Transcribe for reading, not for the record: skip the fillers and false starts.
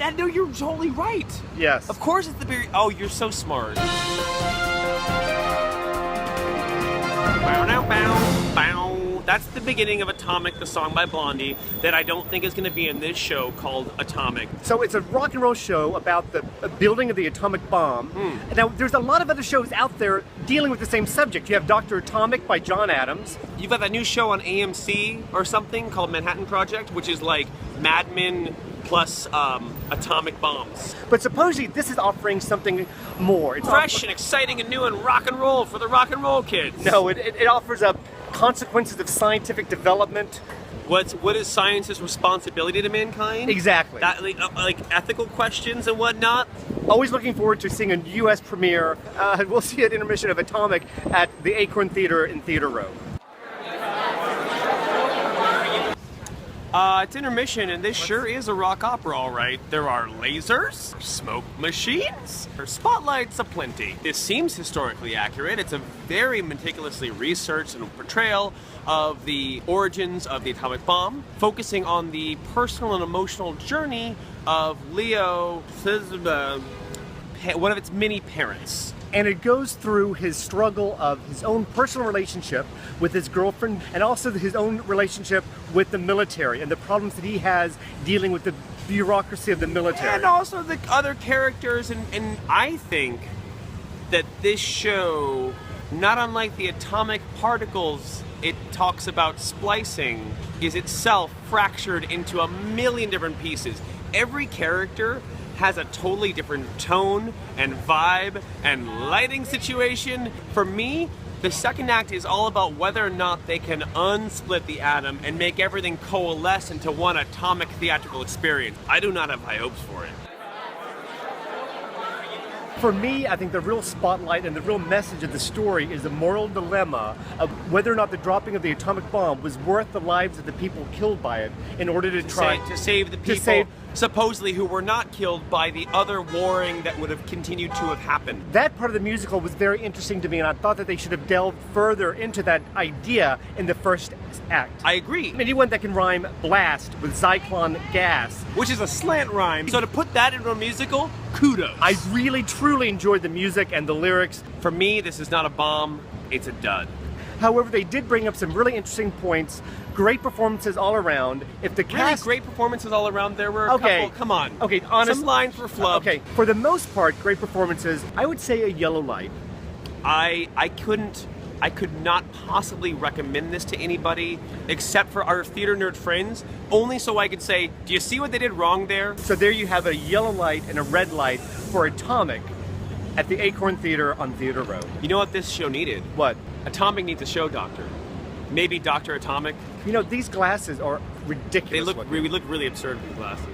No, you're totally right. Yes. Of course it's the very... Oh, you're so smart. Bow, now, bow, bow. That's the beginning of Atomic, the song by Blondie, that I don't think is going to be in this show called Atomic. So it's a rock and roll show about the building of the atomic bomb. Now, there's a lot of other shows out there dealing with the same subject. You have Dr. Atomic by John Adams. You've got that new show on AMC or something called Manhattan Project, which is like Mad Men plus atomic bombs. But supposedly this is offering something more. It's Fresh and exciting and new and rock and roll for the rock and roll kids. No, it offers up consequences of scientific development. What is science's responsibility to mankind? Exactly. That, like ethical questions and whatnot. Always looking forward to seeing a U.S. premiere. We'll see an intermission of Atomic at the Acorn Theater in Theater Row. It's intermission, and this sure is a rock opera, all right. There are lasers, smoke machines, spotlights aplenty. This seems historically accurate. It's a very meticulously researched and portrayal of the origins of the atomic bomb, focusing on the personal and emotional journey of Leo, one of its many parents. And it goes through his struggle of his own personal relationship with his girlfriend and also his own relationship with the military and the problems that he has dealing with the bureaucracy of the military. And also the other characters, and I think that this show, not unlike the atomic particles it talks about splicing, is itself fractured into a million different pieces. Every character has a totally different tone and vibe and lighting situation. For me, the second act is all about whether or not they can unsplit the atom and make everything coalesce into one atomic theatrical experience. I do not have high hopes for it. For me, I think the real spotlight and the real message of the story is the moral dilemma of whether or not the dropping of the atomic bomb was worth the lives of the people killed by it in order to try to save the people supposedly who were not killed by the other warring that would have continued to have happened. That part of the musical was very interesting to me, and I thought that they should have delved further into that idea in the first act. I agree. Anyone that can rhyme blast with Zyklon gas, which is a slant rhyme, so to put that into a musical, kudos. I really, truly enjoyed the music and the lyrics. For me, this is not a bomb, it's a dud. However, they did bring up some really interesting points. Great performances all around. If the cast... Really great performances all around. There were a couple, come on. Okay, honest. Some lines were flubbed. Okay, for the most part, great performances. I would say a yellow light. I could not possibly recommend this to anybody except for our theater nerd friends, only so I could say, do you see what they did wrong there? So there you have a yellow light and a red light for Atomic at the Acorn Theater on Theater Row. You know what this show needed? What? Atomic needs a show doctor. Maybe Dr. Atomic. You know, these glasses are ridiculous. We look really absurd with the glasses.